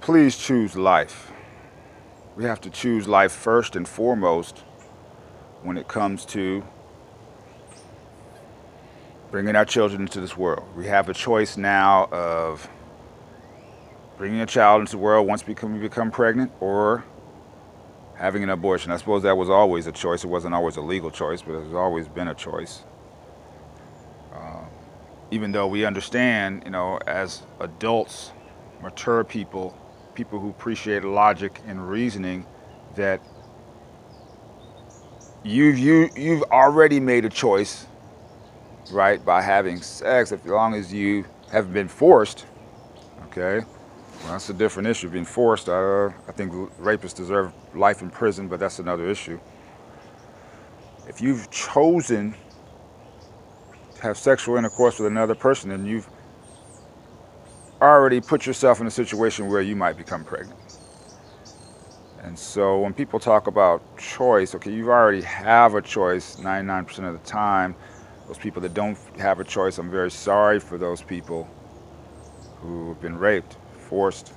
please choose life. We have to choose life first and foremost when it comes to bringing our children into this world. We have a choice now of bringing a child into the world once we become pregnant, or having an abortion. I suppose that was always a choice. It wasn't always a legal choice, but it's always been a choice. Even though we understand, as adults, mature people, people who appreciate logic and reasoning, that you've already made a choice, right, by having sex, as long as you haven't been forced. Okay, well, that's a different issue. Being forced, I think rapists deserve life in prison, but that's another issue. If you've chosen to have sexual intercourse with another person, then you've already put yourself in a situation where you might become pregnant. And so when people talk about choice, okay, you already have a choice 99% of the time. Those people that don't have a choice, I'm very sorry for those people who have been raped, forced.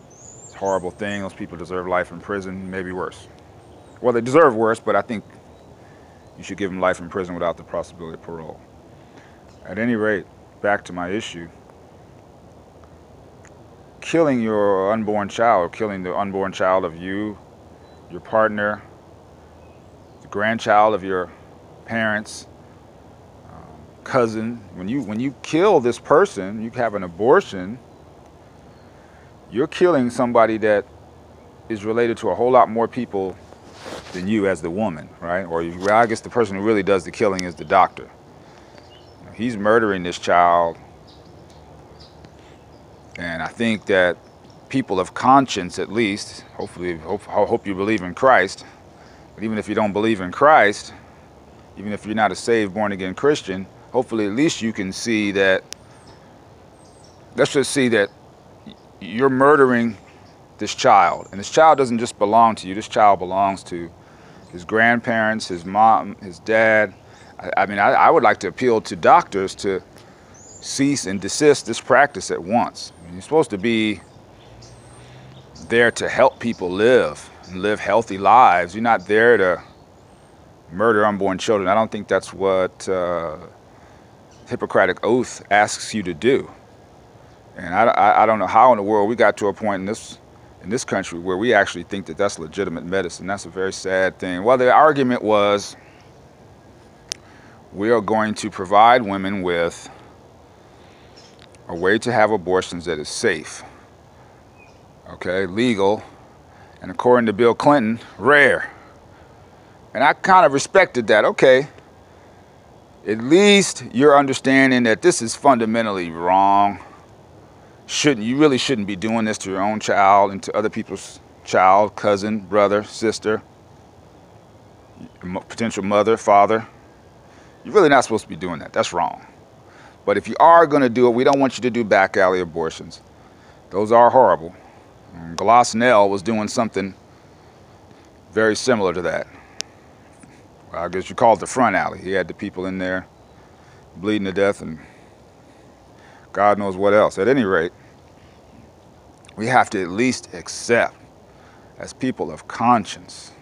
It's a horrible thing. Those people deserve life in prison, maybe worse. Well, they deserve worse, but I think you should give them life in prison without the possibility of parole. At any rate, back to my issue. Killing your unborn child, killing the unborn child of you, your partner, the grandchild of your parents, cousin. When you kill this person, you have an abortion, you're killing somebody that is related to a whole lot more people than you as the woman, right? Or I guess the person who really does the killing is the doctor. He's murdering this child. And I think that people of conscience, at least, I hope you believe in Christ, but even if you don't believe in Christ, even if you're not a saved, born-again Christian, hopefully at least you can see that, let's just see that you're murdering this child. And this child doesn't just belong to you, this child belongs to his grandparents, his mom, his dad. I would like to appeal to doctors to cease and desist this practice at once. You're supposed to be there to help people live and live healthy lives. You're not there to murder unborn children. I don't think that's what Hippocratic Oath asks you to do. And I don't know how in the world we got to a point in this country where we actually think that that's legitimate medicine. That's a very sad thing. Well, the argument was, we are going to provide women with a way to have abortions that is safe, okay, legal, and according to Bill Clinton, rare. And I kind of respected that. Okay, at least you're understanding that this is fundamentally wrong. You really shouldn't be doing this to your own child and to other people's child, cousin, brother, sister, potential mother, father. You're really not supposed to be doing that. That's wrong. But if you are going to do it, we don't want you to do back alley abortions. Those are horrible. Glocnell was doing something very similar to that. Well, I guess you call it the front alley. He had the people in there bleeding to death and God knows what else. At any rate, we have to at least accept, as people of conscience,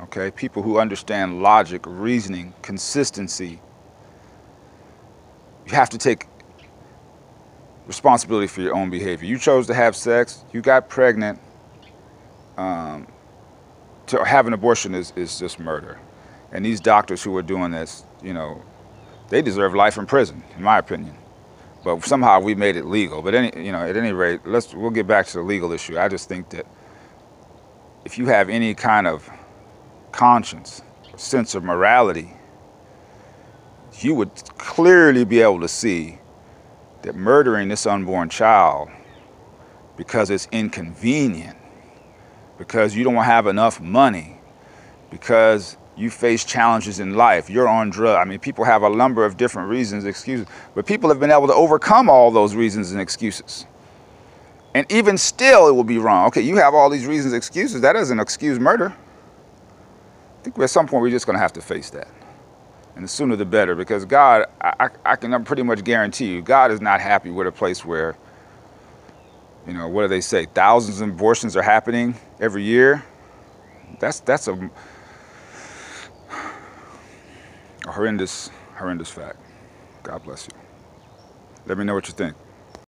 okay, people who understand logic, reasoning, consistency, you have to take responsibility for your own behavior. You chose to have sex, you got pregnant, to have an abortion is just murder. And these doctors who are doing this, they deserve life in prison, in my opinion. But somehow we made it legal. But at any rate, we'll get back to the legal issue. I just think that if you have any kind of conscience, sense of morality, you would clearly be able to see that murdering this unborn child because it's inconvenient, because you don't have enough money, because you face challenges in life, you're on drugs. People have a number of different reasons, excuses, but people have been able to overcome all those reasons and excuses. And even still, it will be wrong. Okay, you have all these reasons, excuses. That doesn't excuse murder. I think at some point we're just going to have to face that. And the sooner the better, because God, I can pretty much guarantee you, God is not happy with a place where You know, what do they say? Thousands of abortions are happening every year. That's a horrendous fact. God bless you. Let me know what you think.